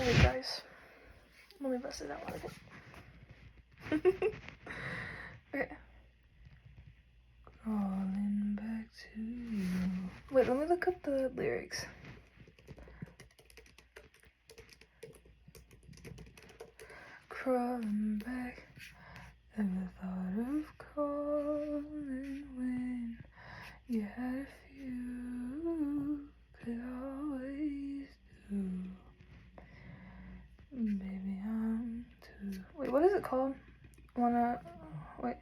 Hey guys, let me bust it out a little bit. Okay. Crawling back to you. Wait, let me look up the lyrics. Crawling back, never thought of calling when you had a few, could always do. Baby, I'm too. Wait, what is it called? Wait.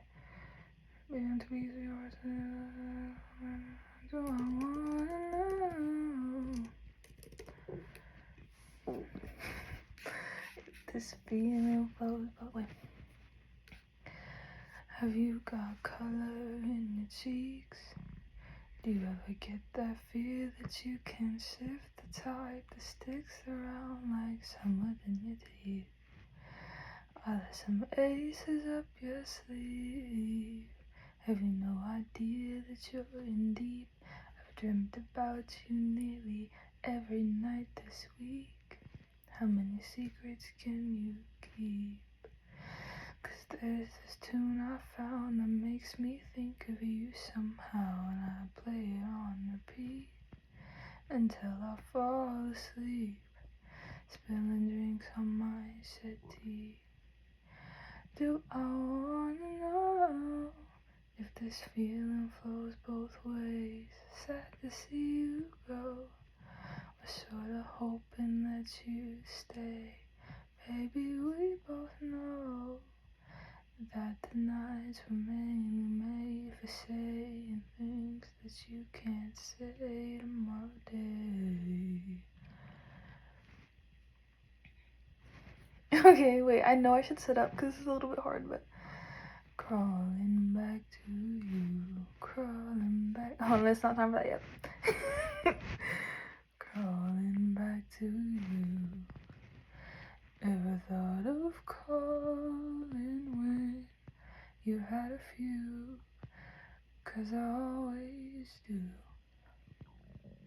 Baby, I'm too easy yours. Do I wanna know? This feeling flows, but wait. Have you got color in your cheeks? Do you ever get that fear that you can shift the type that sticks around like summer in your teeth? Are there some aces up your sleeve? Have you no idea that you're in deep? I've dreamt about you nearly every night this week. How many secrets can you keep? 'Cause there's this tune I found that makes me think of you somehow, and I play it on repeat until I fall asleep, spilling drinks on my settee. Do I wanna know if this feeling flows both ways? Sad to see you go, was sorta hoping that you'd stay. Baby, we both know that the nights were mainly made for saying things that you can't say tomorrow day. Okay, wait, I know I should sit up because it's a little bit hard, but crawling back to you, crawling back. Oh, no, it's not time for that yet. Crawling back to you. Ever thought of calling when you had a few? 'Cause I always do.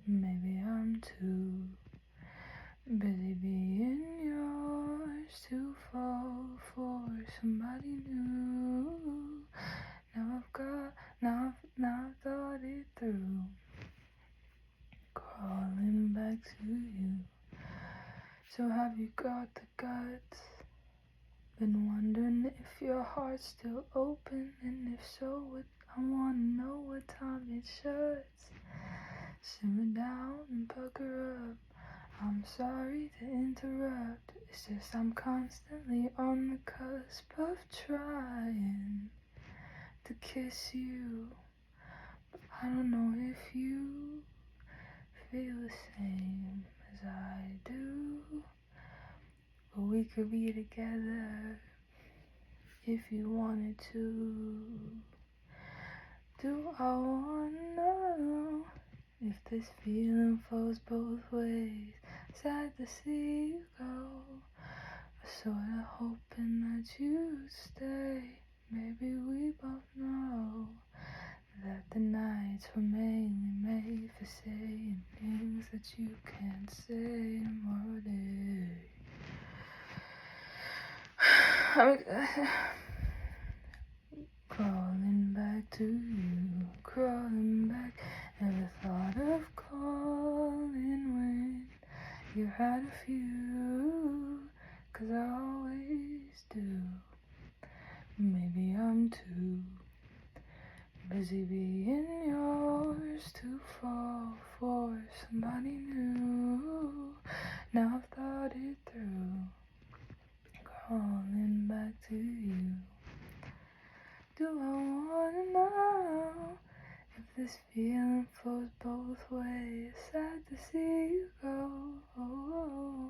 Maybe I'm too busy being yours to fall for somebody new. Now I've thought it through. Crawling back to you. So have you got the guts? Been wondering if your heart's still open, and if so, I wanna know what time it shuts. Simmer down and pucker up. I'm sorry to interrupt. It's just I'm constantly on the cusp of trying to kiss you, but I don't know if you feel the same as I do. But we could be together if you wanted to. Do I wanna know if this feeling flows both ways? Sad to see you go, sorta hoping that you'd stay. Maybe we both know that the nights were mainly made for saying things that you can't say tomorrow day. Crawling back to you, crawling back. Never thought of calling when you had a few, 'cause I always do. Maybe I'm too busy being yours to fall for somebody new. Now I've thought it through. Crawling back to you. Do I wanna know if this feeling flows both ways? Sad to see you go,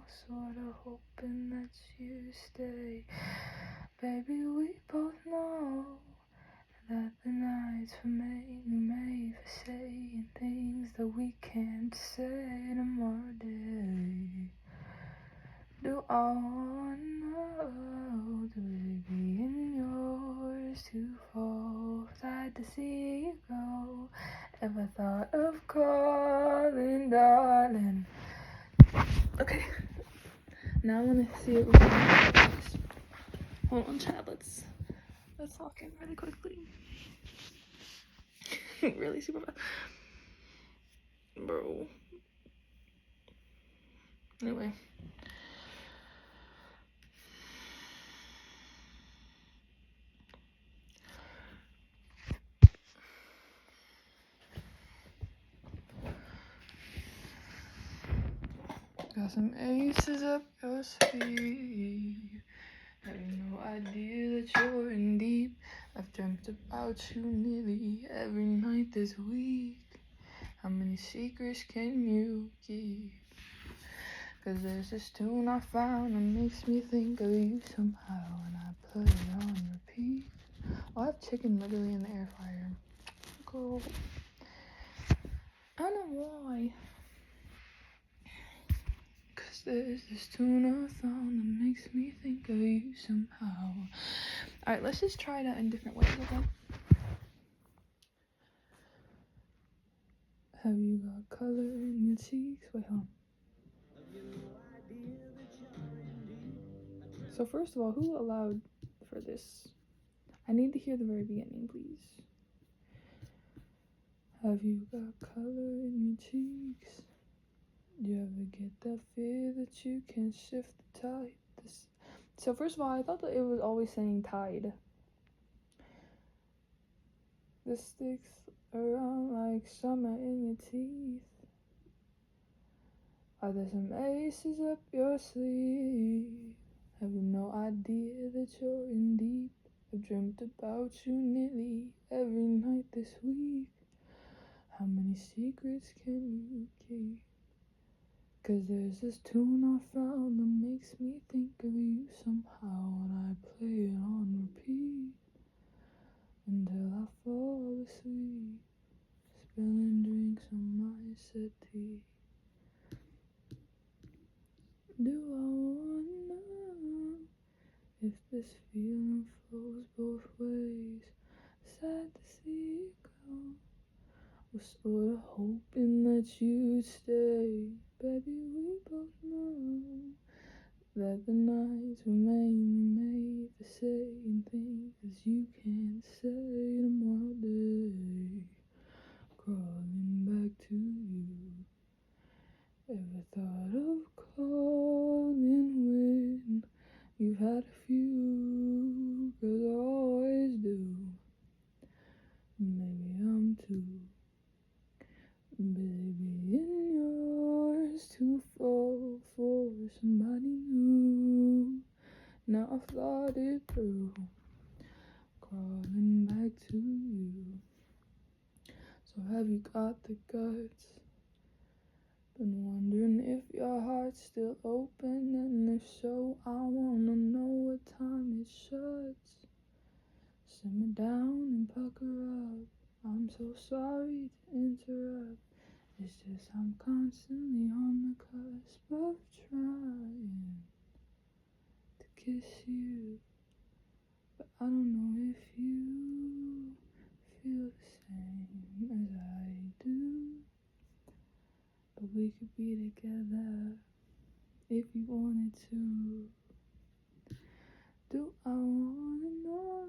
sorta hoping that you stay. Baby, we both know that the nights were mainly made for saying things that we can't say tomorrow day. Do I wanna know, do it being yours to fall? Sad to see you go. Ever thought of calling, darling? Okay, Now I want to see it with my eyes. Hold on, chat. Let's lock in really quickly. Really super fast. Bro. Anyway. Got some aces up your sleeve. Have no idea that you're in deep. I've dreamt about you nearly every night this week. How many secrets can you keep? Cause there's this tune I found that makes me think of you somehow, and I put it on repeat. Oh, I have chicken literally in the air fryer. Girl. I don't know why. Cause there's this tune I found that makes me think of you somehow. Alright, let's just try that in different ways, okay? Have you got color in your cheeks? Wait, hold on. So first of all, who allowed for this? I need to hear the very beginning, please. Have you got color in your cheeks? Do you ever get that fear that you can't shift the tide? So first of all, I thought that it was always saying tide. The sticks around like summer in your teeth. Are there some aces up your sleeve? Have you no idea that you're in deep? I've dreamt about you nearly every night this week. How many secrets can you keep? Cause there's this tune I found that makes me think of you somehow, and I play it on repeat until I fall asleep, spilling drinks on my settee. Do I wanna know if this feeling flows both ways? Sad to see it go. Was sorta hoping that you'd stay. Baby, we both know that the nights were mainly made for saying things you can't say tomorrow day. Crawling back to you. Ever thought of calling when you've had a few? Cause I always do. Maybe I'm too busy being yours to fall for somebody new. Now I've thought it through, crawling back to you. So have you got the guts? Been wondering if your heart's still open, and if so, I wanna know what time it shuts. Simmer down and pucker up. I'm so sorry to interrupt. It's just I'm constantly on the cusp of trying to kiss you, but I don't know if you feel the same as I do. But we could be together if you wanted to. Do I wanna know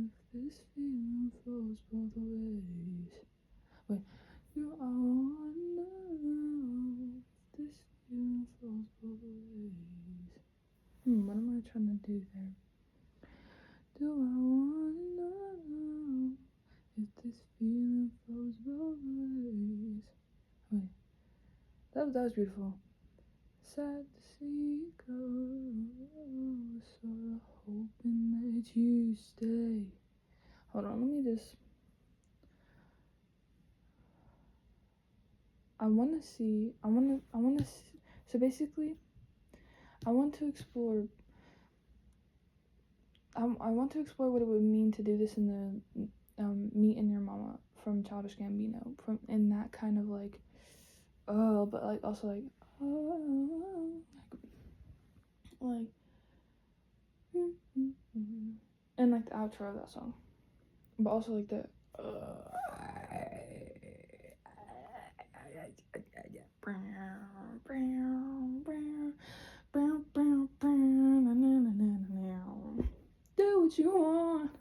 if this feeling flows both ways? Wait, do I wanna know if this feeling flows both ways? What am I trying to do there? Do I wanna know if this feeling flows both ways? Wait, that was beautiful. Sad to see you go, sorta hoping that you stay. Hold on, let me just. So basically, I want to explore what it would mean to do this in the Me and Your Mama from Childish Gambino, from in that kind of like, but like also like, and like the outro of that song, but also like the what you want.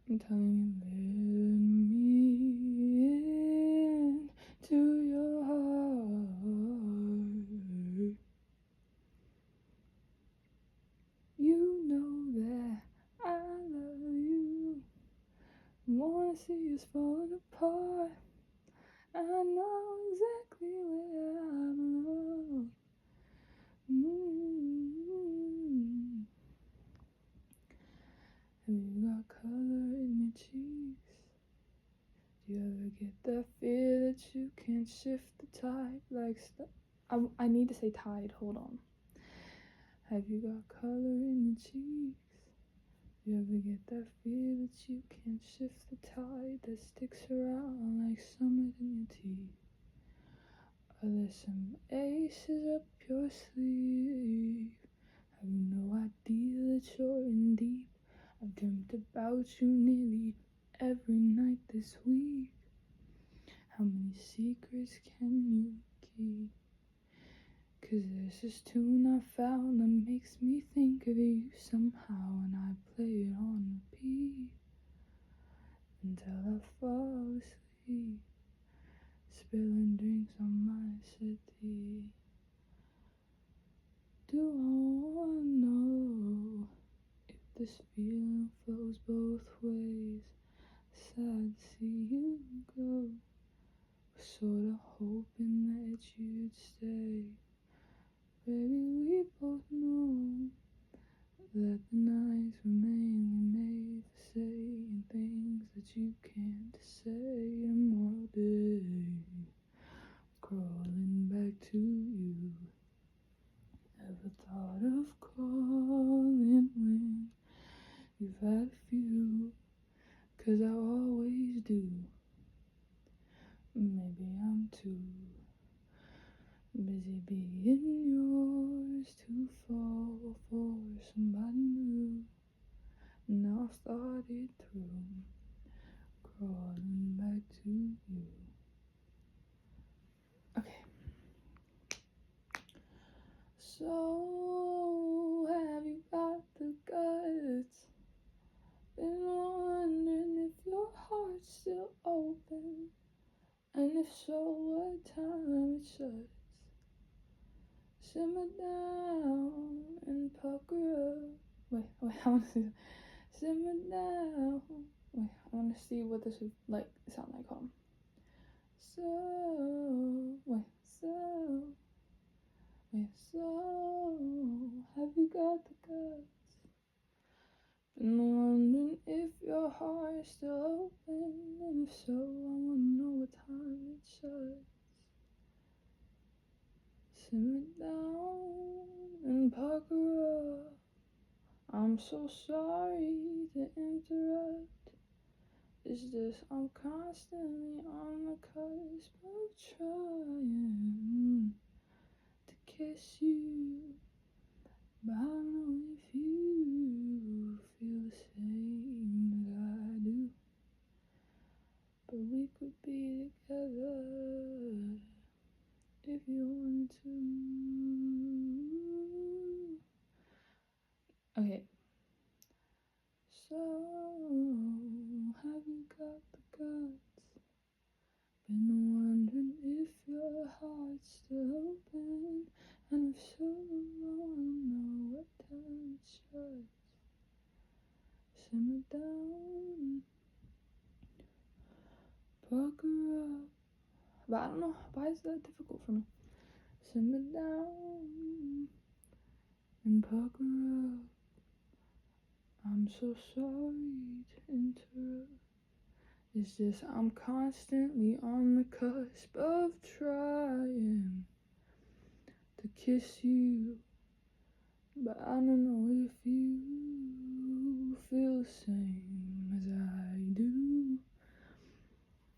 I'm telling you, let me in to your heart. You know that I love you. Wanna see us falling apart. I know exactly where I belong. Have you got color in your cheeks? Do you ever get that fear that you can't shift the tide like I need to say tide, hold on. Have you got color in your cheeks? Do you ever get that fear that you can't shift the tide that sticks around like summer in your teeth? Are there some aces up your sleeve? Have you no idea that you're in deep? I've dreamt about you nearly every night this week. How many secrets can you keep? 'Cause there's this tune I found that makes me think of you somehow, and I play it on repeat until I fall asleep, spilling drinks on my settee. Do I wanna know if this feeling flows both ways? Sad to see you go, sorta hoping that you'd stay. Baby, we both know that the nights were mainly made for saying things that you can't say. I'm all day crawling back to you. Ever thought of calling when you've had a few? 'Cause I always do. Maybe I'm too busy being yours to fall for somebody new. Now I've started through crawling back to you. Okay. So, have you got the guts? Been wondering if your heart's still open, and if so, what time it shuts. Simmer down and pucker up. Wait, I wanna see. Simmer down. Wait, I wanna see what this would like sound like. Hold on. So, have you got the guts? Been wondering if your heart's still open, and if so, I wanna know what time it shuts. Simmer down and pucker up. I'm so sorry to interrupt. It's just I'm constantly on the cusp of trying to kiss you, but I don't know if you feel the same as I do. But we could be together if you wanted to. Okay. So, have you got the guts? Been wondering if your heart's still open, and if so, I wanna know what time it shuts. Simmer down, pucker up. But I don't know, why is that difficult for me? Simmer down and pucker up. I'm so sorry to interrupt. It's just I'm constantly on the cusp of trying to kiss you, but I don't know if you feel the same as I do.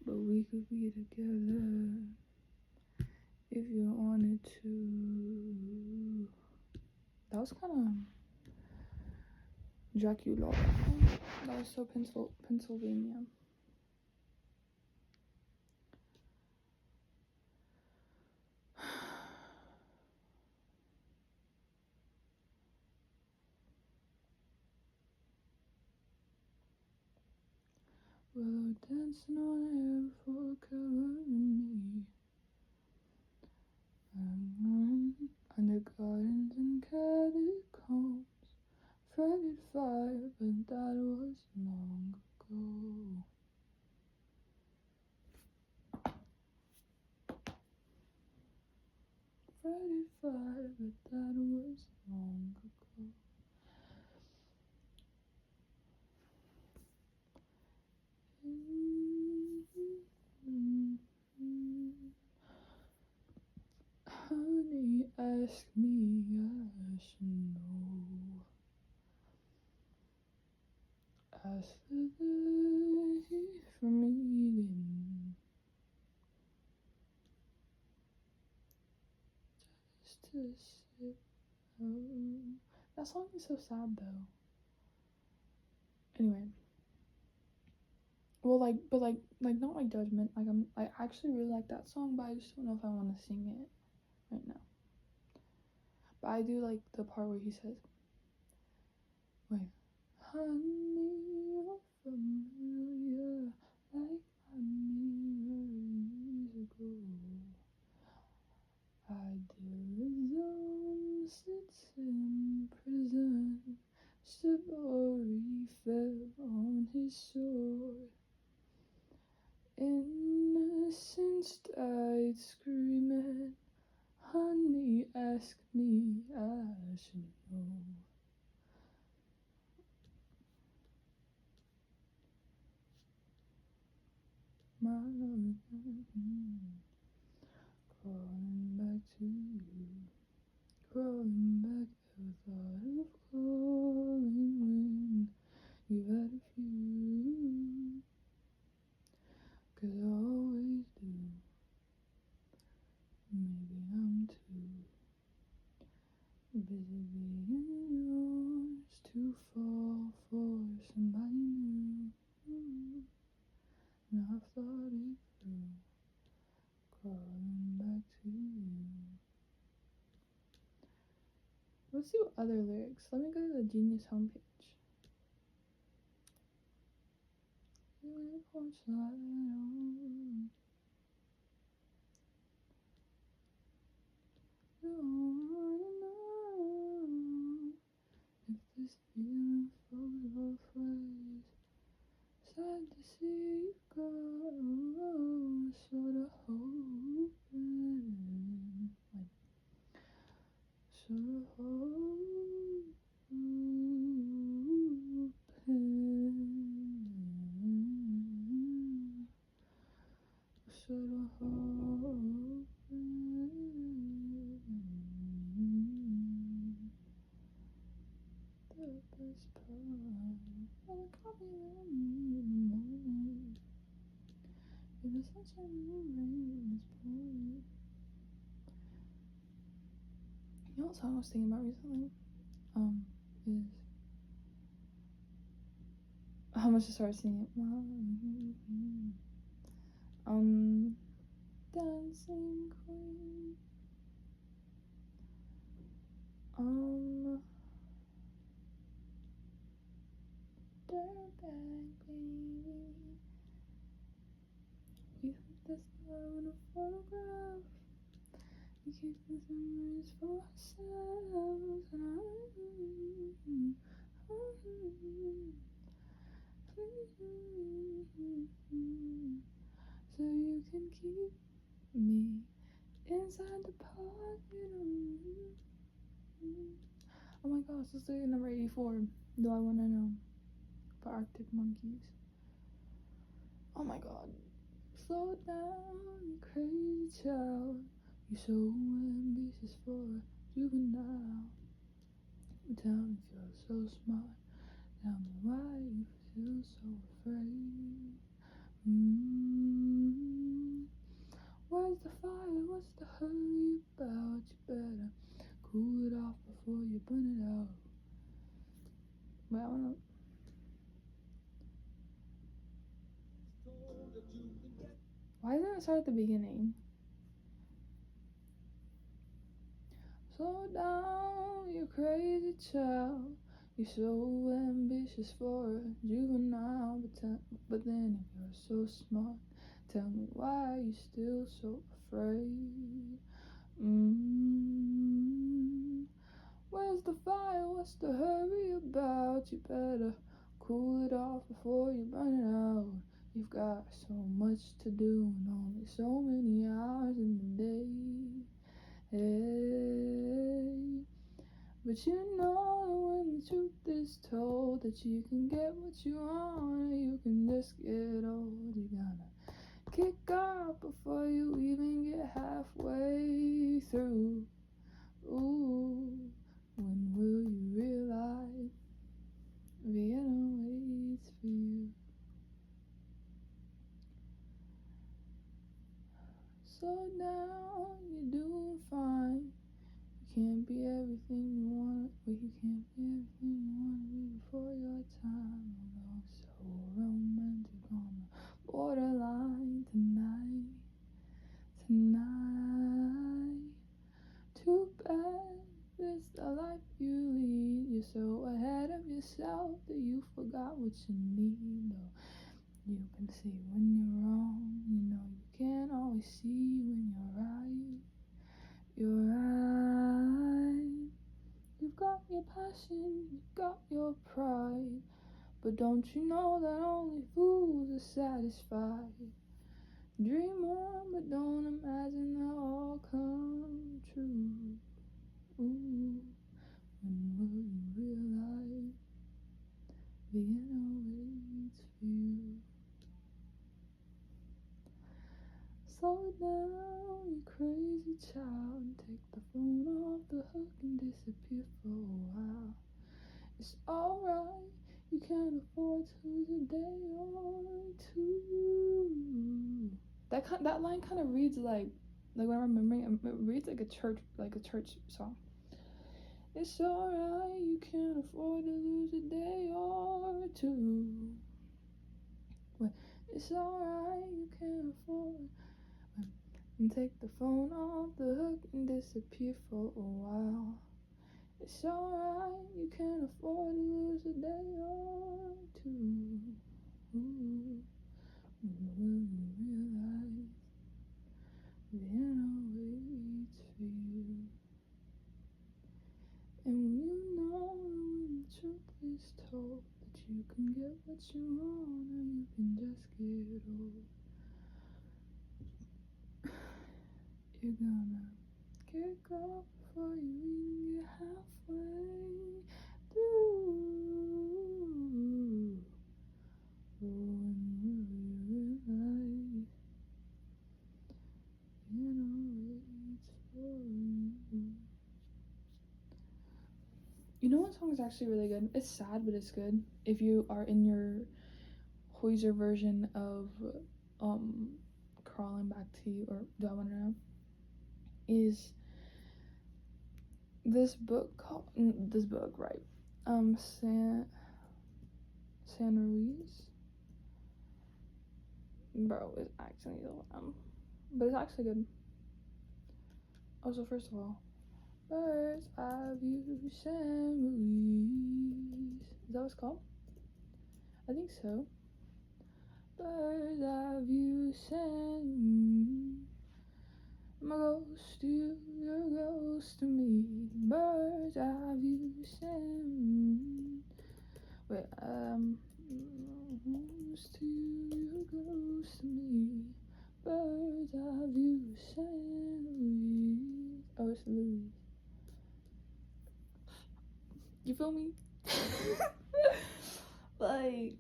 But we could be together if you wanted to. That was kind of Dracula. That was so Pennsylvania. willow dancing on air before covering me. Under gardens and catacombs, fretted fire, but that was long ago. Fretted fire, but that was long ago. Honey, ask me, I should know. Ask the day from Eden, just to sit. That song is so sad though. Anyway. Well, but not like judgment. I actually really like that song, but I just don't know if I want to sing it right now. But I do like the part where he says, wait, honey, you're familiar, like my mirror years ago. Idealism sits in prison, chivalry fell on his sword. Innocence died screaming, honey, ask me, I should know. My love, crawling back to you, crawling back, never thought of calling when you've had a few, 'cause I always do. Maybe I'm too busy being yours to fall for somebody new. And I've thought it through, crawling back to you. Let's do other lyrics. Let me go to the Genius homepage. You won't slide on. You wanna know if this feeling flows both ways. Sad to see you go, sorta hoping, sorta hoping, sorta hoping. The best part, the coffee that I need in the morning, in the sunshine and the rain is pouring. You know what song I was thinking about recently? Is how much to start singing it. Dancing Queen. Dirtbag baby. We put this love in a photograph. We keep these memories for ourselves, and so you can keep me inside the pocket. Oh my gosh, let's do number 84. Do I want to know? For Arctic Monkeys. Oh my god. Slow down, you crazy child. You're so ambitious for a juvenile. Tell me if you're so smart. Tell me why you feel so afraid. Where's the fire? What's the hurry about? You better cool it off before you burn it out. Wait, I wanna. Why didn't it start at the beginning? Slow down, you crazy child. You're so ambitious for a juvenile, but then if you're so smart, tell me why are you still so afraid? Where's the fire? What's the hurry about? You better cool it off before you burn it out. You've got so much to do and only so many hours in the day. Hey, but you know when the truth is told that you can get what you want, you can just get old. You gotta kick off before you even get halfway through. Ooh, when will you realize Vienna waits for you? Slow down, you're doing fine. You can't be everything you want, but you can't be everything you want to be before your time. Although so romantic on the borderline tonight. Too bad it's the life you lead. You're so ahead of yourself that you forgot what you need. Though you can see when you're wrong, you know you can't always see when you're right. You're right. You've got your passion, you've got your pride, but don't you know that only fools are satisfied? Dream on, but don't imagine they'll all come true. Ooh, when will you realize Vienna waits for you? Slow down, you crazy child, and take the phone off the hook and disappear for a while. It's alright, you can't afford to lose a day or two. That line kind of reads like when I'm remembering, it reads like a church song. It's alright, you can't afford to lose a day or two. But it's alright, you can't afford. And take the phone off the hook and disappear for a while. It's alright, you can't afford to lose a day or two. Ooh, when will you realize Vienna waits for you? And you know when the truth is told that you can get what you want or you can just get old. You're gonna kick off before you even get halfway through. When will you realize waits for you? You know what song is actually really good? It's sad, but it's good. If you are in your Hoyser version of Crawling Back to You, or Do I Want to Know, is this book, right? San Ruiz. Bro, it's actually the one. But it's actually good. Also, first of all, Bird's Eye View San Ruiz. Is that what it's called? I think so. Bird's Eye View San Ruiz. I'm a ghost to you, you're a ghost to me. Bird's Eye View San Ruiz. Wait, ghost to you, you're a ghost to me. Bird's Eye View San Luis. Oh, it's Louis. You feel me? Like,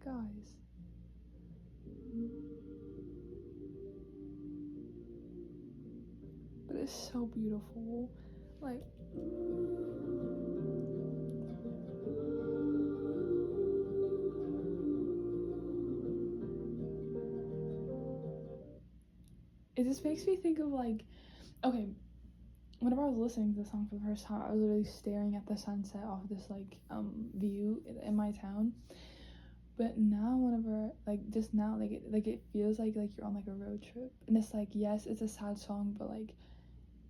guys, but it's so beautiful. Like, it just makes me think of, like, okay, whenever I was listening to the song for the first time, I was literally staring at the sunset off this like view in my town. But now, whenever like just now, it feels like you're on like a road trip, and it's like, yes, it's a sad song, but like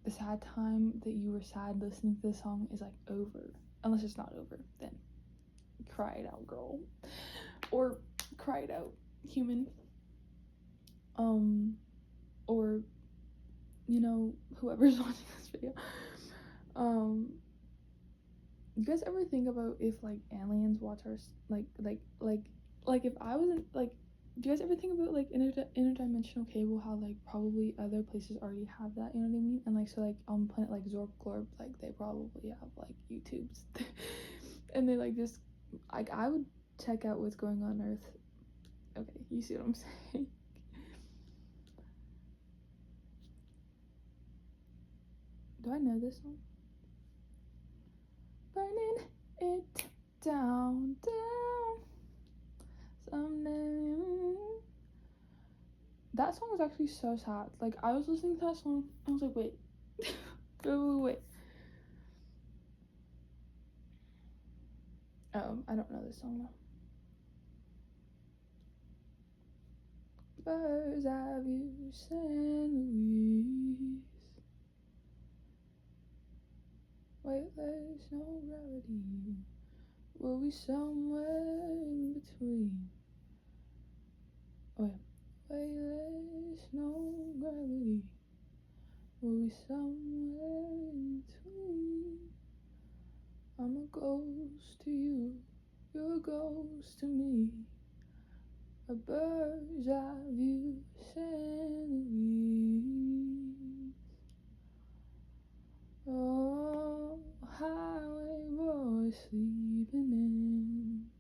the sad time that you were sad listening to the song is like over. Unless it's not over, then cry it out, girl, or cry it out, human. Or whoever's watching this video. You guys ever think about if like aliens watch our like if I wasn't like, do you guys ever think about like interdimensional cable, how like probably other places already have that, you know what I mean? And like, so like on planet like Zork Glorb, like they probably have like YouTubes and they like just like, I would check out what's going on Earth. Okay, you see what I'm saying? Do I know this song? Burning it down, someday. That song is actually so sad. Like, I was listening to that song, I was like, wait. wait. I don't know this song though. Birds have you, San Luis. Weightless, no gravity. Will we somewhere in between? Oh yeah. Weightless, no gravity. Will we somewhere in between? I'm a ghost to you, you're a ghost to me. A bird's eye view, San Luis. Oh, highway boys sleeping in,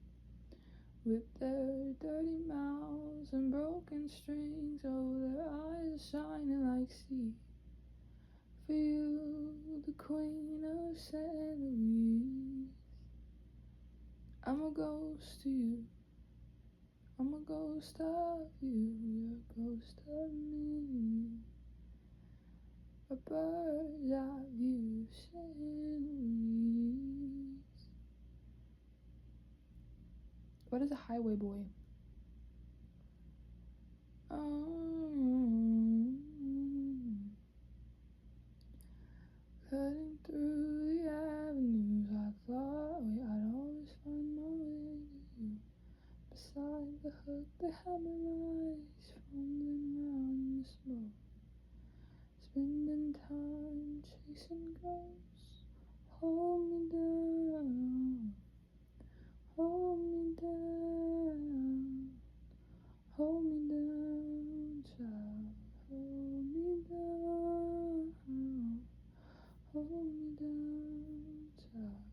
with their dirty mouths and broken strings. Oh, their eyes are shining like sea. For you, the queen of San Luis. I'm a ghost to you, I'm a ghost of you, you're a ghost of me. A bird's eye view, San Luis. What is a highway boy? Cutting through the avenues, I thought I'd always find my way to you. Beside the hook, the hammer lies, fumbling around in the smoke. Spending time chasing ghosts. Hold me down, hold me down, hold me down, child. Hold me down, hold me down, child.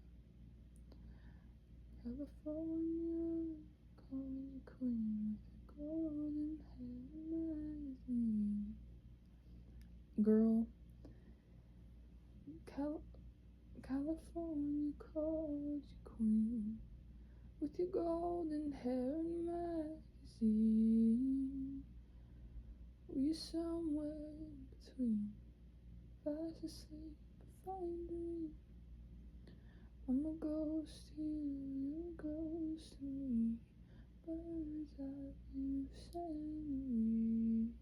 California, call me the queen with the golden hair magazine. Girl, California called you queen, with your golden hair and magazine. Were you somewhere in between, fast asleep, fine dream? I'm a ghost to you, you're a ghost to me. Birds eye view, San Luis.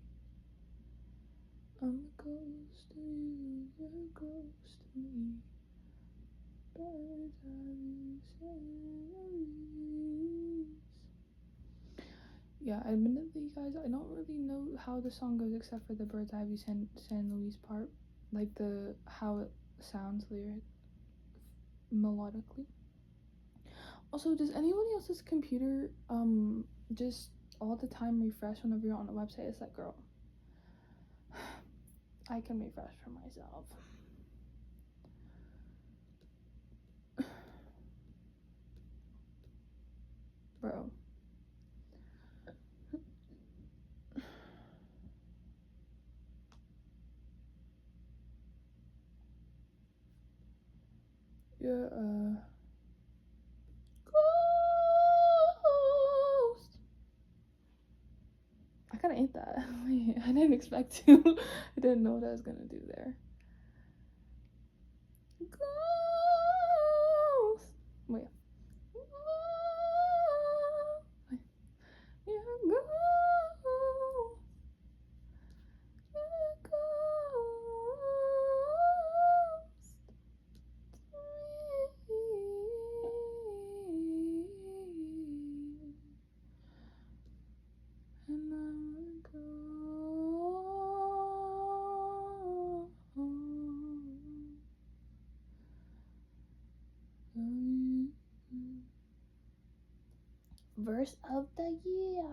I'm a ghost to you, you're a ghost to me. Birds eye view, San Luis. Yeah, admittedly, guys, I don't really know how the song goes except for the bird's eye view San Luis part, like the how it sounds melodically. Also, does anybody else's computer just all the time refresh whenever you're on a website? It's like, girl, I can refresh for myself. Bro. You're a ghost. I kinda ate that. I didn't expect to. I didn't know what I was gonna do there. Verse of the year.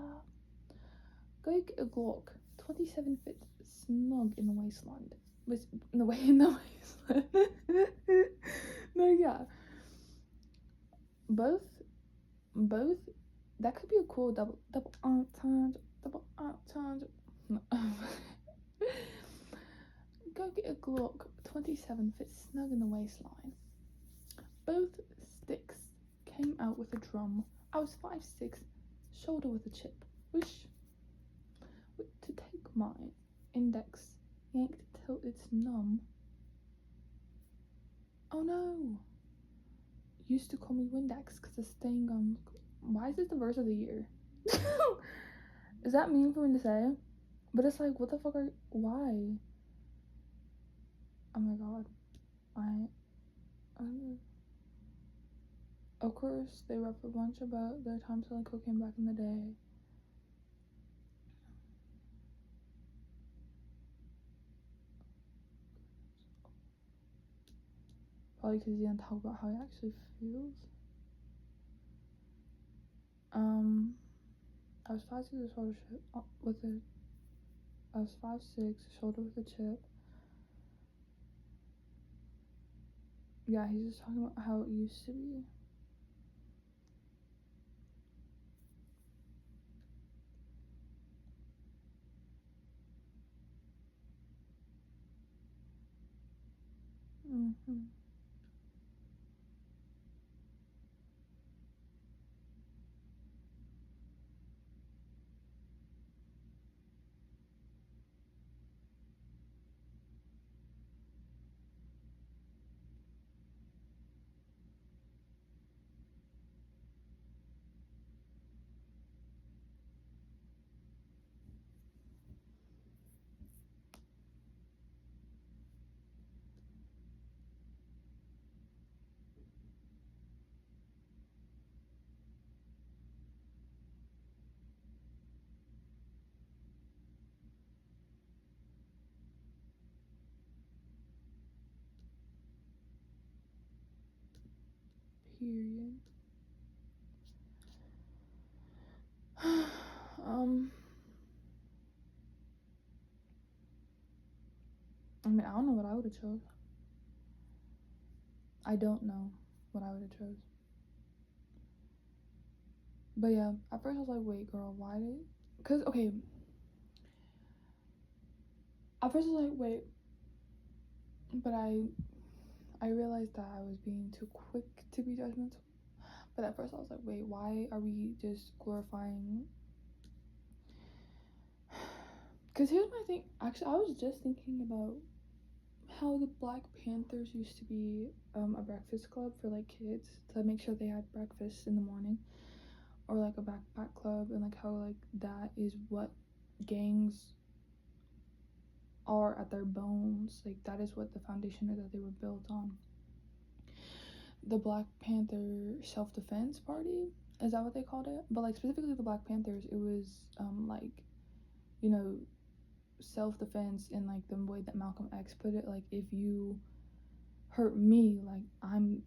Go get a Glock. 27 fits snug in the waistline. In the waistline. No, yeah. Both. That could be a cool double entendre. No. Go get a Glock. 27 fits snug in the waistline. Both sticks came out with a drum. I was 5'6", shoulder with a chip. Wish to take mine. Index yanked till it's numb. Oh no! Used to call me Windex because the staying gum. Why is this the verse of the year? Is that mean for me to say? But it's like, what the fuck why? Oh my god. Of course, they rap a bunch about their time selling cocaine back in the day. Probably because he didn't talk about how he actually feels. I was 5'6", shoulder chip with a. I was 5'6", shoulder with a chip. Yeah, he's just talking about how it used to be. Period. I mean, I don't know what I would have chose. I don't know what I would have chose. But yeah, at first I was like, wait, girl, why did? Cause okay. At first I was like, wait, but I realized that I was being too quick to be judgmental. But at first I was like, wait, why are we just glorifying? Because here's my thing. Actually, I was just thinking about how the Black Panthers used to be a breakfast club for like kids to make sure they had breakfast in the morning, or like a backpack club, and like how like that is what gangs are at their bones. Like that is what the foundation is that they were built on. The Black Panther Self-Defense Party, is that what they called it? But like specifically the Black Panthers, it was like, you know, self-defense in like the way that Malcolm X put it. Like, if you hurt me, like I'm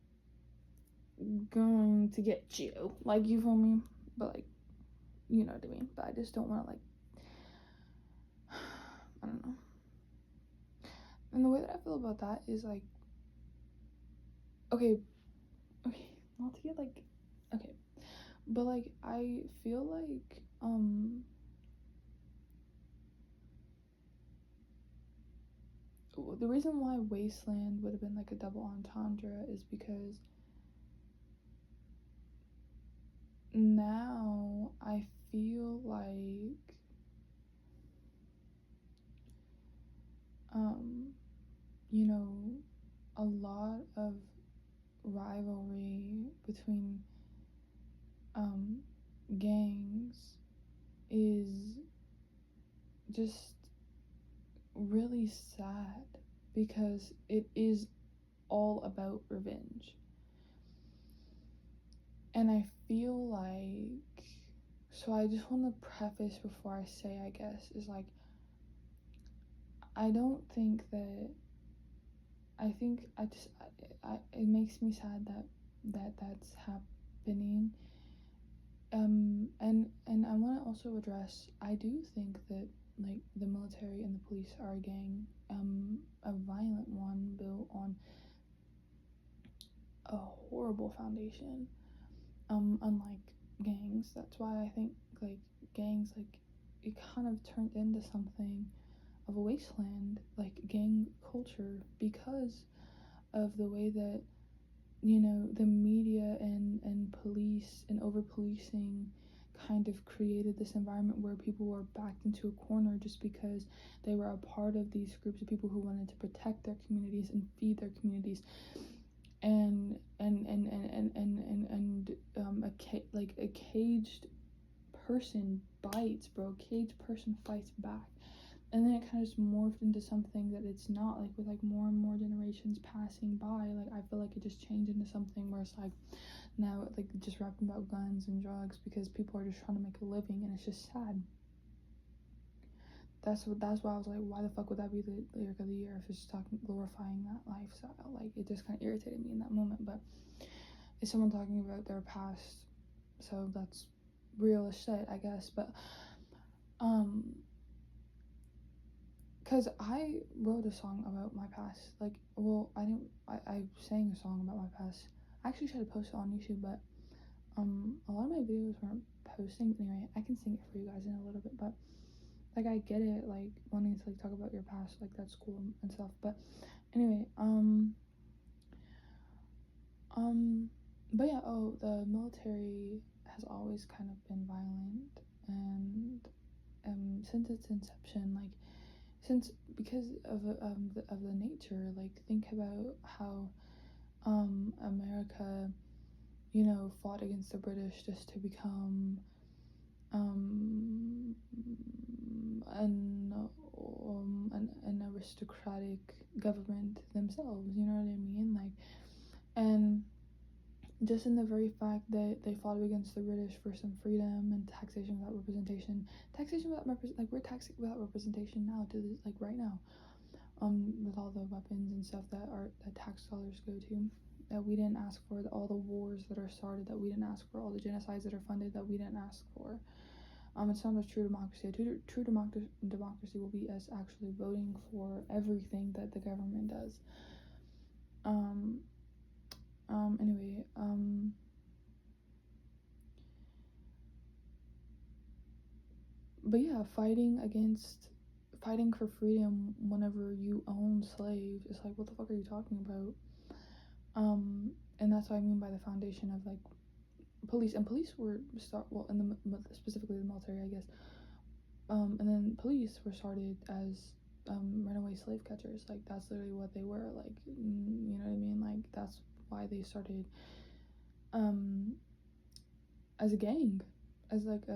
going to get you, like, you feel me? But like, you know what I mean. But I just don't want to like, I don't know. And the way that I feel about that is like, okay, not to get like, okay, but like I feel like the reason why Wasteland would have been like a double entendre is because now I feel like you know, a lot of rivalry between gangs is just really sad because it is all about revenge. And I feel like, so I just want to preface before I say, I guess, is like, I don't think that, I think it makes me sad that that's happening, and I want to also address, I do think that like the military and the police are a gang, a violent one built on a horrible foundation, unlike gangs. That's why I think like gangs, like it kind of turned into something of a wasteland, like gang culture, because of the way that, you know, the media and police and over policing kind of created this environment where people were backed into a corner just because they were a part of these groups of people who wanted to protect their communities and feed their communities. Like a caged person bites, bro. A caged person fights back, and then it kind of just morphed into something that it's not. Like with like more and more generations passing by, like I feel like it just changed into something where it's like now like just rapping about guns and drugs because people are just trying to make a living, and it's just sad. That's why I was like, why the fuck would that be the lyric of the year if it's just talking glorifying that lifestyle? Like it just kind of irritated me in that moment. But it's someone talking about their past, so that's real as shit, I guess. But because I wrote a song about my past. Like, well, I sang a song about my past. I actually tried to post it on YouTube, but a lot of my videos weren't posting. Anyway, I can sing it for you guys in a little bit, but like I get it, like wanting to like talk about your past, like that's cool and stuff. But anyway, but yeah, oh, the military has always kind of been violent, and since its inception, like since because of the nature, like think about how America, you know, fought against the British just to become an aristocratic government themselves, you know what I mean? Like, and just in the very fact that they fought against the British for some freedom and taxation without representation, like we're taxing without representation now to this, like right now, with all the weapons and stuff that tax dollars go to, that we didn't ask for, all the wars that are started that we didn't ask for, all the genocides that are funded that we didn't ask for. It's not a true democracy. True democracy will be us actually voting for everything that the government does. Anyway, but yeah, fighting for freedom whenever you own slaves, it's like, what the fuck are you talking about? And that's what I mean by the foundation of like police were specifically the military, I guess. And then police were started as runaway slave catchers. Like that's literally what they were. Like, you know what I mean? Like that's why they started as a gang, as like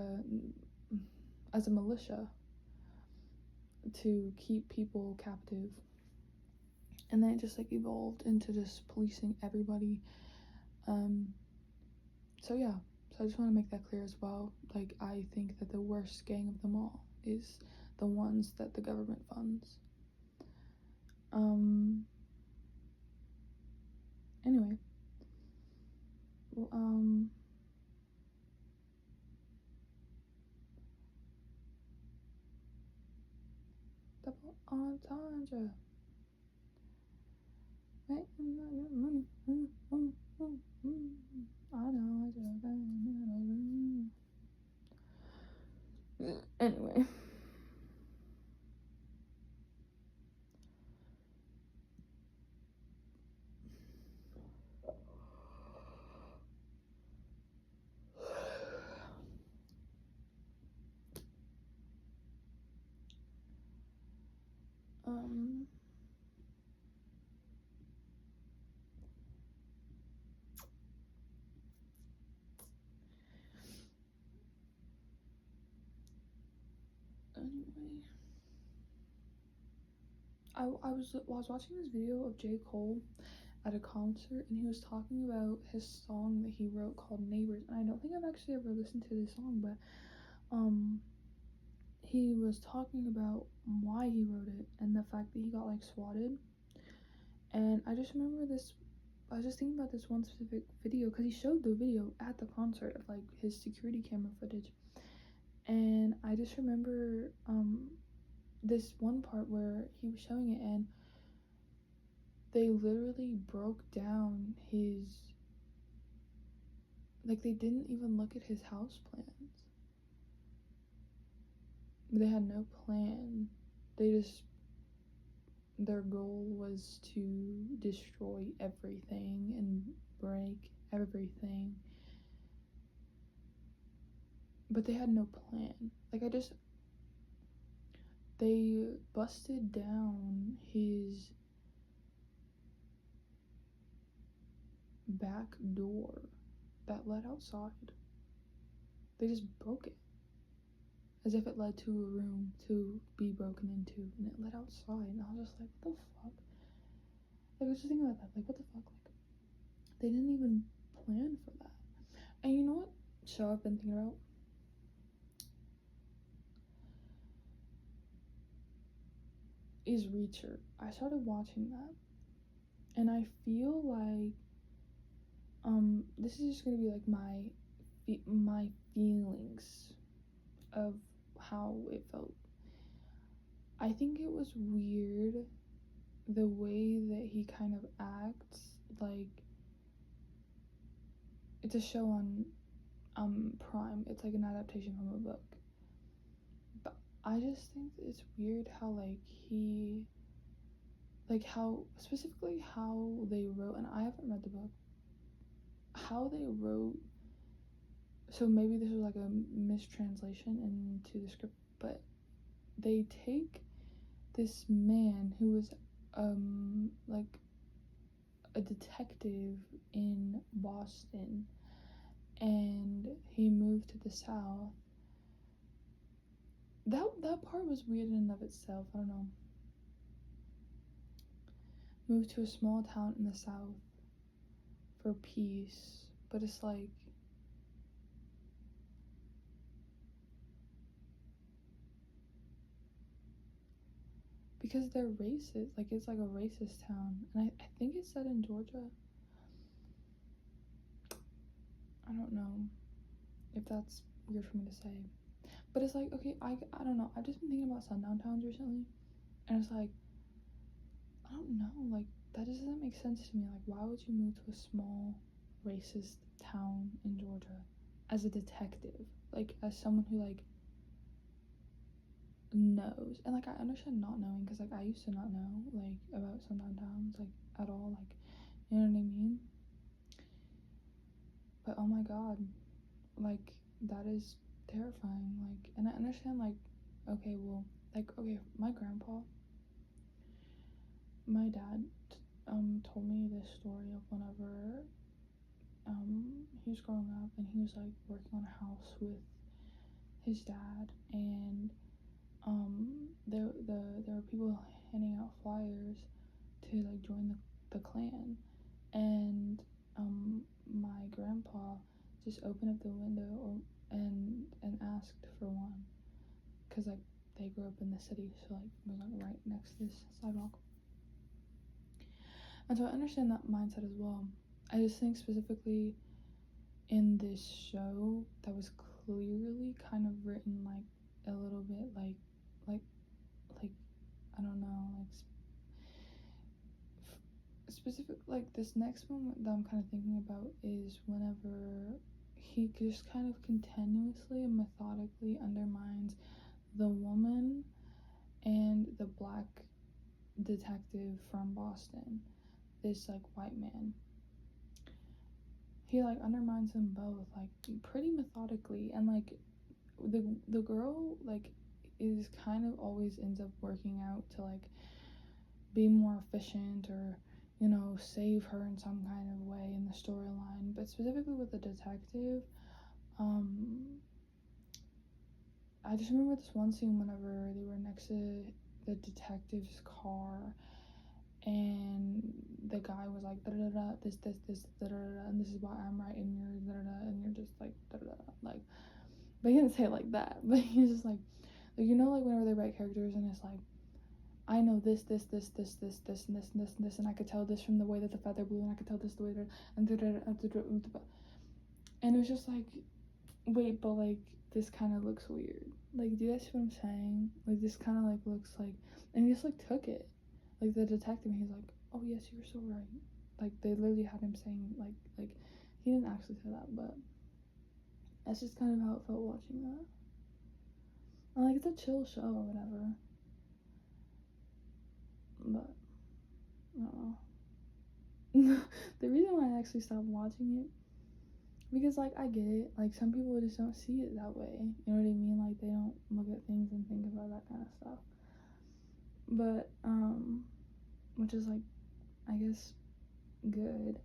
as a militia to keep people captive. And then it just like evolved into just policing everybody. So yeah, so I just want to make that clear as well. Like I think that the worst gang of them all is the ones that the government funds. Anyway, well, double entendre. I know. Anyway. Anyway, I was watching this video of J. Cole at a concert, and he was talking about his song that he wrote called Neighbors, and I don't think I've actually ever listened to this song, but he was talking about why he wrote it and the fact that he got like swatted. And I just remember this I was just thinking about this one specific video because he showed the video at the concert of like his security camera footage, and I just remember this one part where he was showing it, and they literally broke down his, like, they didn't even look at his house plans. They had no plan. Their goal was to destroy everything and break everything, but they had no plan. Like, they busted down his back door that led outside. They just broke it as if it led to a room to be broken into, and it led outside. And I was just like, what the fuck? Like, I was just thinking about that. Like, what the fuck? Like, they didn't even plan for that. And you know what show I've been thinking about? Is Reacher. I started watching that, and I feel like this is just gonna be like my feelings of how it felt. I think it was weird the way that he kind of acts. Like, it's a show on Prime. It's like an adaptation from a book. But I just think it's weird how how specifically how they wrote, and I haven't read the book, how they wrote. So maybe this was like a mistranslation into the script, but they take this man who was like a detective in Boston, and he moved to the South. That part was weird in and of itself. I don't know. Moved to a small town in the South for peace, but it's like, because they're racist. Like, it's like a racist town, and I think it's set in Georgia. I don't know if that's weird for me to say, but it's like, okay, I don't know. I've just been thinking about sundown towns recently, and it's like, I don't know, like, that just doesn't make sense to me. Like, why would you move to a small racist town in Georgia as a detective? Like, as someone who like knows, and like I understand not knowing, because like I used to not know like about sundown towns like at all, like, you know what I mean? But oh my god, like, that is terrifying. Like, and I understand, like, okay, well, like, okay, my dad told me this story of whenever he was growing up, and he was like working on a house with his dad, and there were people handing out flyers to like join the Klan, and my grandpa just opened up the window and asked for one, because like they grew up in the city, so like it was like right next to this sidewalk. And so I understand that mindset as well. I just think specifically in this show that was clearly kind of written like a little bit like I don't know, like specific. Like, this next moment that I'm kind of thinking about is whenever he just kind of continuously and methodically undermines the woman and the black detective from Boston, this like white man. He like undermines them both like pretty methodically, and like the girl like is kind of always ends up working out to like be more efficient, or you know, save her in some kind of way in the storyline. But specifically with the detective, I just remember this one scene whenever they were next to the detective's car, and the guy was like, da da da, this da da da, and this is why I'm right, and you're da da, and you're just like da da, like. But he didn't say it like that. But he's just like you know, like whenever they write characters, and it's like I know this, and this, and I could tell this from the way that the feather blew, and I could tell this the way that, and it was just like, wait, but like, this kind of looks weird. Like, do you guys see what I'm saying? Like, this kind of like looks like, and he just like took it. Like, the detective, he's like, oh yes, you're so right. Like, they literally had him saying, like, he didn't actually say that, but that's just kind of how it felt watching that. And like, it's a chill show or whatever. But, I don't know. The reason why I actually stopped watching it, because like, I get it. Like, some people just don't see it that way. You know what I mean? Like, they don't look at things and think about that kind of stuff. But, which is like, I guess, good.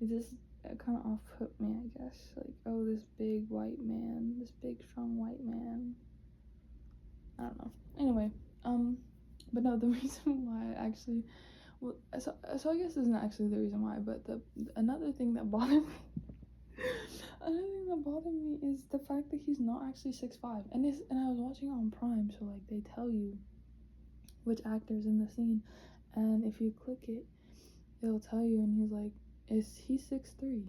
It just kind of off put me, I guess. Like, oh, this big white man, this big strong white man. I don't know. Anyway, but no, the reason why I actually, well, so I guess this isn't actually the reason why, but another thing that bothered me, is the fact that he's not actually 6'5", and I was watching it on Prime, so like they tell you which actor's in the scene, and if you click it, it'll tell you, and he's like, he's 6'3",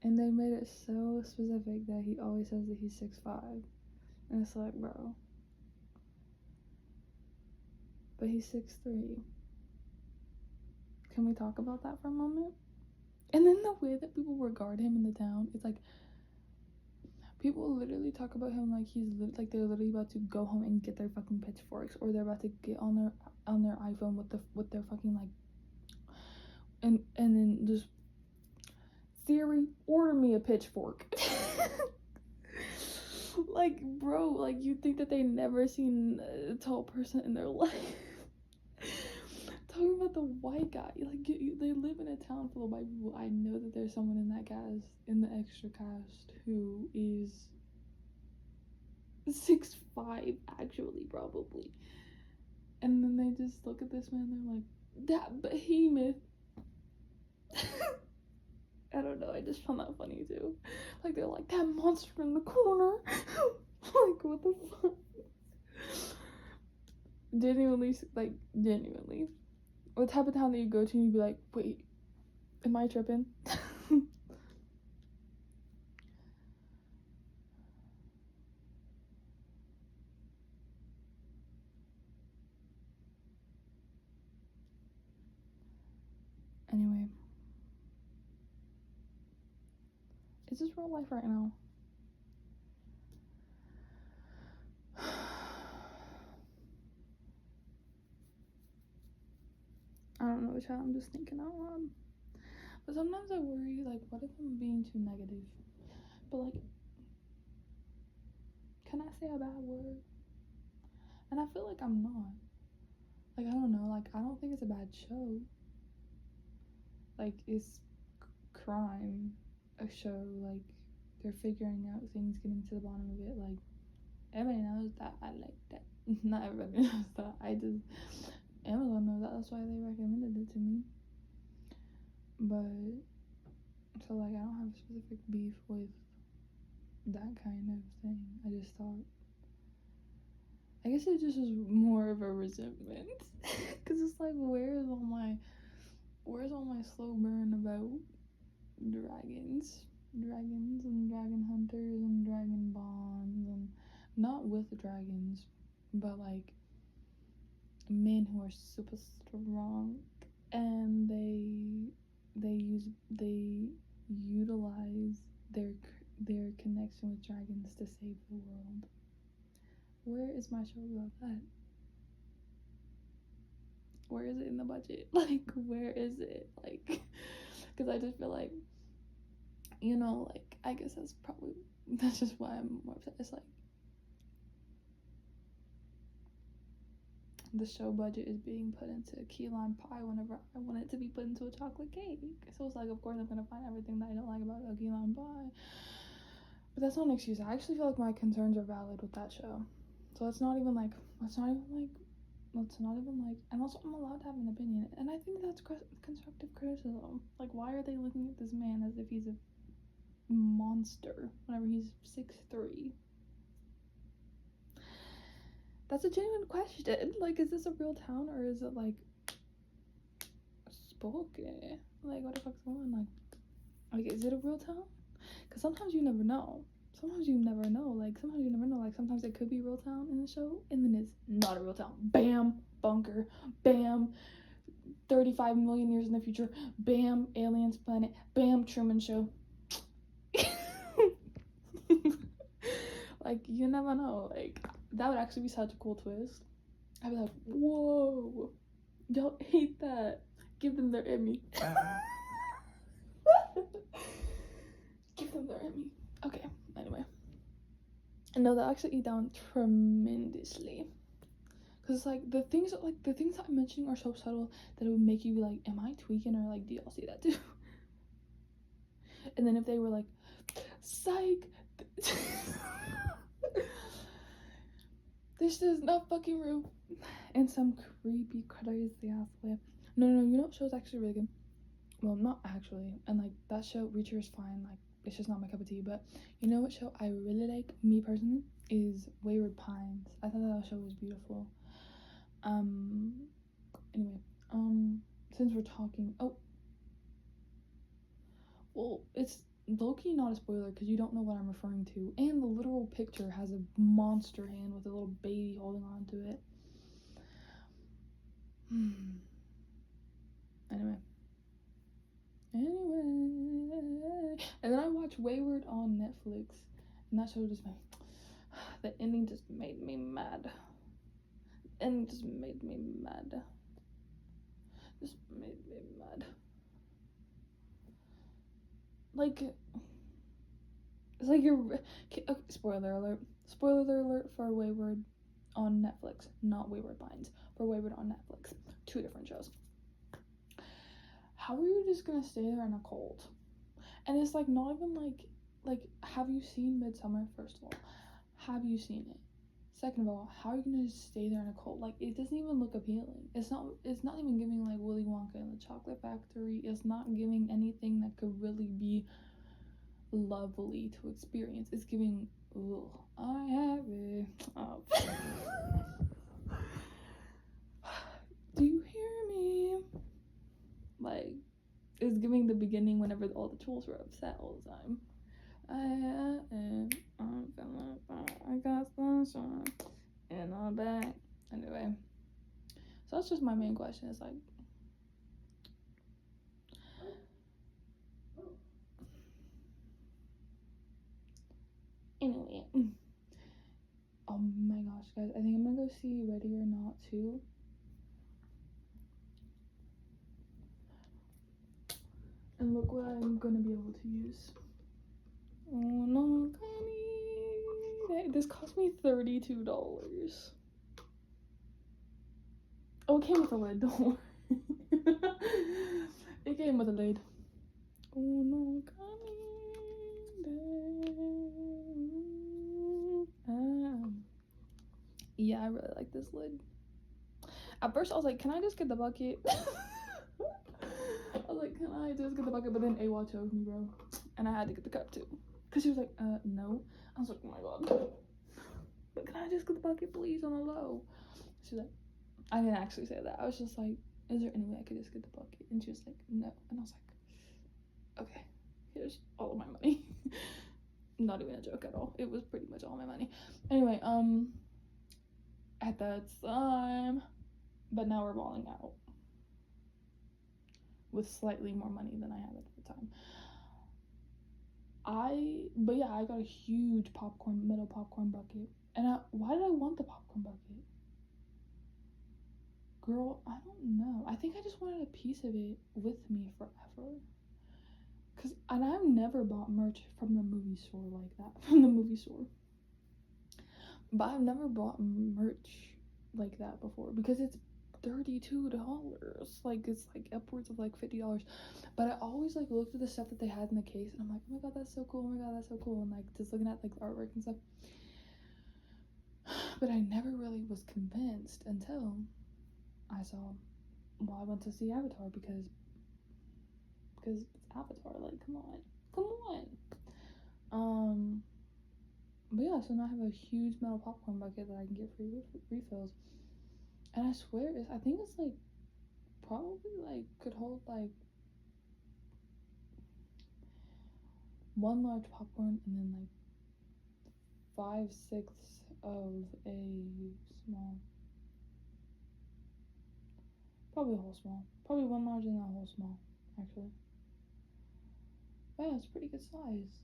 and they made it so specific that he always says that he's 6'5", and it's like, bro, but he's 6'3". Can we talk about that for a moment? And then the way that people regard him in the town, it's like, people literally talk about him like like they're literally about to go home and get their fucking pitchforks, or they're about to get on their iPhone with their fucking like, and then just, Siri, order me a pitchfork. Like, bro, like, you think that they never seen a tall person in their life? Talking about the white guy, like, they live in a town full of white people. I know that there's someone in that cast, in the extra cast, who is 6'5", actually, probably. And then they just look at this man and they're like, that behemoth. I don't know, I just found that funny too. Like, they're like, that monster in the corner. Like, what the fuck? Genuinely. What type of town that you go to and you'd be like, wait, am I tripping? Anyway. Is this real life right now? I don't know, child. I'm just thinking out loud. But sometimes I worry, like, what if I'm being too negative? But, like, can I say a bad word? And I feel like I'm not. Like, I don't know. Like, I don't think it's a bad show. Like, it's crime. A show. Like, they're figuring out things, getting to the bottom of it. Like, everybody knows that I like that. Not everybody knows that. Amazon knows that. That's why they recommended it to me. But, so, like, I don't have a specific beef with that kind of thing. I just thought, I guess it just was more of a resentment. Because it's like, where's all my slow burn about dragons and dragon hunters and dragon bonds, and not with dragons, but like men who are super strong, and they utilize their connection with dragons to save the world. Where is my show about that? Where is it in the budget? Like, where is it? Like, because I just feel like, you know, like, I guess that's just why I'm more upset. It's like, the show budget is being put into key lime pie whenever I want it to be put into a chocolate cake. So it's like, of course I'm gonna find everything that I don't like about a key lime pie. But that's not an excuse. I actually feel like my concerns are valid with that show. So let's not even like, and also I'm allowed to have an opinion, and I think that's constructive criticism. Like, why are they looking at this man as if he's a monster whenever he's 6'3". That's a genuine question. Like, is this a real town or is it like spooky? Like, what the fuck's going on? Like, is it a real town? Because sometimes you never know. Sometimes you never know. Like, sometimes it could be a real town in the show, and then it's not a real town. Bam, bunker. Bam, 35 million years in the future. Bam, aliens planet. Bam, Truman Show. Like, you never know. Like, that would actually be such a cool twist. I'd be like, whoa, y'all hate that. Give them their Emmy. Give them their Emmy. Okay, anyway. No, that actually eat down tremendously. Cause like the things that I'm mentioning are so subtle that it would make you be like, am I tweaking, or like, do y'all see that too? And then if they were like, psych, this is not fucking real, in some creepy, crazy ass way. No, you know what show's actually really good? Well, not actually, and like that show, Reacher, is fine. Like, it's just not my cup of tea. But you know what show I really like, me personally, is Wayward Pines. I thought that show was beautiful. Anyway, since we're talking, well, it's low-key not a spoiler because you don't know what I'm referring to, and the literal picture has a monster hand with a little baby holding on to it. Anyway, and then I watched Wayward on Netflix, and that show just made, the ending just made me mad. Just made me mad. Like, it's like you're, okay, spoiler alert for Wayward on Netflix, not Wayward Pines, for Wayward on Netflix. 2 different shows. How are you just gonna stay there in a cold? And it's like, not even like, have you seen Midsummer? First of all, have you seen it? Second of all, how are you gonna stay there in a cold? Like, it doesn't even look appealing. It's not even giving like Willy Wonka and the Chocolate Factory. It's not giving anything that could really be lovely to experience. It's giving, ugh, I have it. Oh. Do you hear me? Like, it's giving the beginning whenever all the trolls were upset all the time. I got sunshine in my back. Anyway, so that's just my main question. It's like, anyway. Oh my gosh, guys, I think I'm gonna go see Ready or Not 2. And look what I'm gonna be able to use. Oh no, this cost me $32. Oh, it came with a lid, don't worry. It came with a lid. Oh no, yeah, I really like this lid. At first I was like, can I just get the bucket? I was like, can I just get the bucket? But then AWA chose me, bro, and I had to get the cup too, because she was like, no. I was like, oh my god, but can I just get the bucket, please, on the low? She was like, I didn't actually say that. I was just like, is there any way I could just get the bucket? And she was like, no. And I was like, okay, here's all of my money. Not even a joke at all. It was pretty much all my money. Anyway, at that time, but now we're balling out with slightly more money than I had at the time. But yeah, I got a huge metal popcorn bucket. And why did I want the popcorn bucket? Girl, I don't know. I think I just wanted a piece of it with me forever. And I've never bought merch from the movie store like that. But I've never bought merch like that before because it's $32. Like, it's like upwards of like $50. But I always like looked at the stuff that they had in the case and I'm like, oh my god, that's so cool. Oh my god, that's so cool. And like just looking at like the artwork and stuff. But I never really was convinced until I went to see Avatar because it's Avatar. Like, come on. But yeah, so now I have a huge metal popcorn bucket that I can get free refills. And I swear, I think it's like probably like could hold like one large popcorn and then like 5/6 of a small, probably a whole small, probably one large and a whole small, actually. But yeah, it's a pretty good size.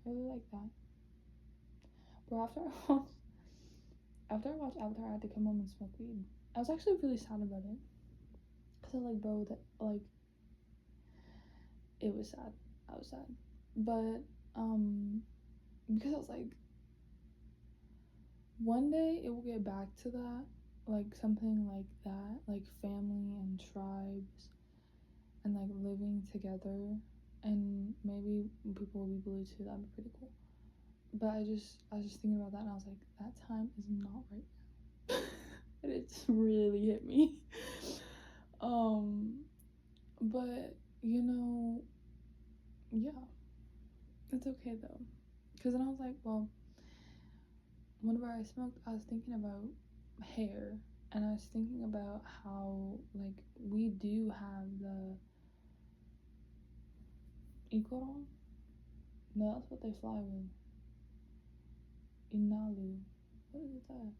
I really like that. But after I watched Avatar, I had to come home and smoke weed. I was actually really sad about it. Cause I was like, bro, that like, it was sad. I was sad. But because I was like, one day it will get back to that, like something like that, like family and tribes and like living together, and maybe people will be bullied too. That'd be pretty cool. But I was just thinking about that, and I was like, that time is not right now. And it just really hit me. But you know, yeah, it's okay though, because then I was like, well, whenever I smoked, I was thinking about hair, and I was thinking about how like we do have the Ikoron. No, that's what they fly with. Inalu. What is that?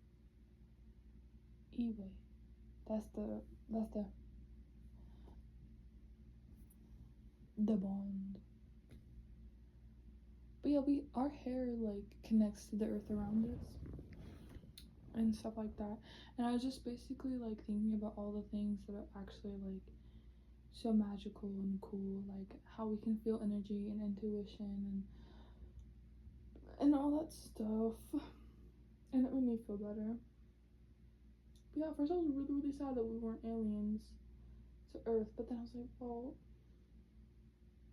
Iwe. That's the bond. But yeah, our hair like connects to the earth around us and stuff like that. And I was just basically like thinking about all the things that are actually like so magical and cool, like how we can feel energy and intuition and all that stuff. And it made me feel better. But yeah, at first I was really, really sad that we weren't aliens to Earth, but then I was like, well,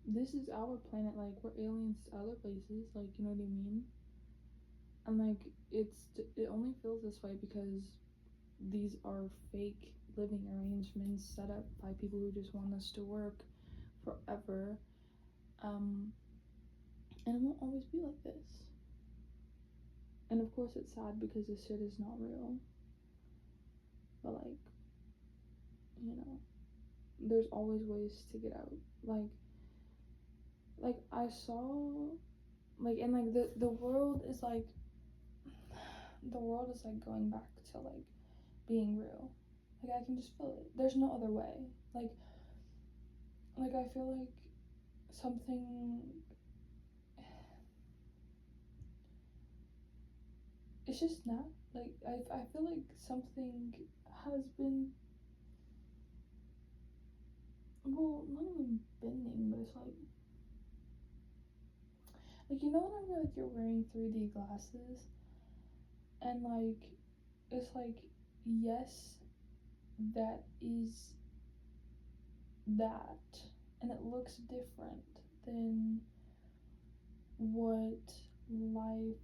this is our planet, like we're aliens to other places, like, you know what I mean? And like it only feels this way because these are fake living arrangements set up by people who just want us to work forever. And it won't always be like this. And of course it's sad because this shit is not real. But like, you know, there's always ways to get out. Like I saw, like, and like the world is like, the world is like going back to like being real. Like I can just feel it. There's no other way. Like I feel like something, it's just not like I feel like something has been, well, not even bending, but it's like you know whenever like you're wearing 3D glasses and like it's like, yes, that is that, and it looks different than what life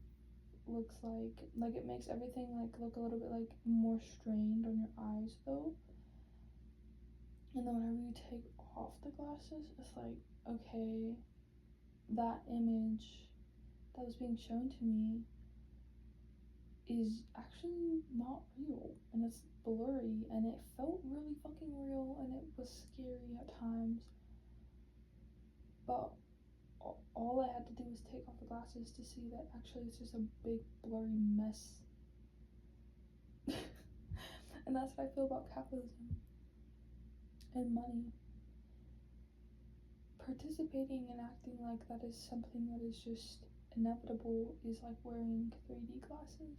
looks like. Like it makes everything like look a little bit like more strained on your eyes though. And then whenever you take off the glasses, it's like, okay, that image that was being shown to me is actually not real, and it's blurry, and it felt really fucking real, and it was scary at times. But all I had to do was take off the glasses to see that actually it's just a big blurry mess. And that's what I feel about capitalism and money. Participating and acting like that is something that is just inevitable is like wearing 3D glasses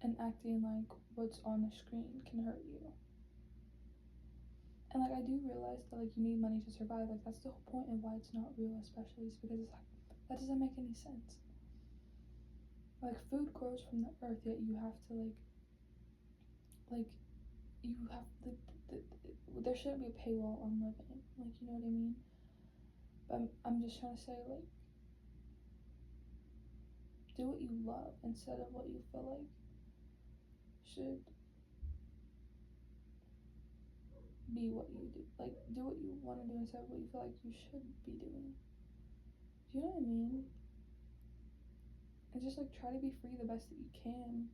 and acting like what's on the screen can hurt you. And like I do realize that like you need money to survive. Like that's the whole point of why it's not real, especially is because it's like that doesn't make any sense. Like food grows from the earth, yet you have to like you have there shouldn't be a paywall on living. Like, you know what I mean? But I'm just trying to say, like, do what you love instead of what you feel like should be what you do. Like, do what you want to do instead of what you feel like you should be doing. Do you know what I mean? And just like try to be free the best that you can,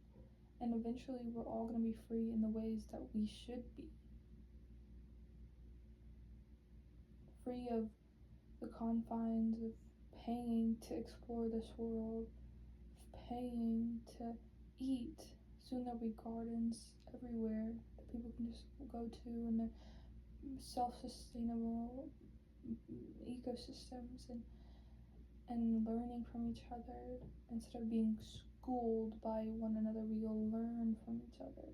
and eventually we're all gonna be free in the ways that we should be. Free of the confines of paying to explore this world, of paying to eat. Soon there'll be gardens everywhere that people can just go to, and they're self-sustainable ecosystems, and learning from each other instead of being schooled by one another. We'll learn from each other.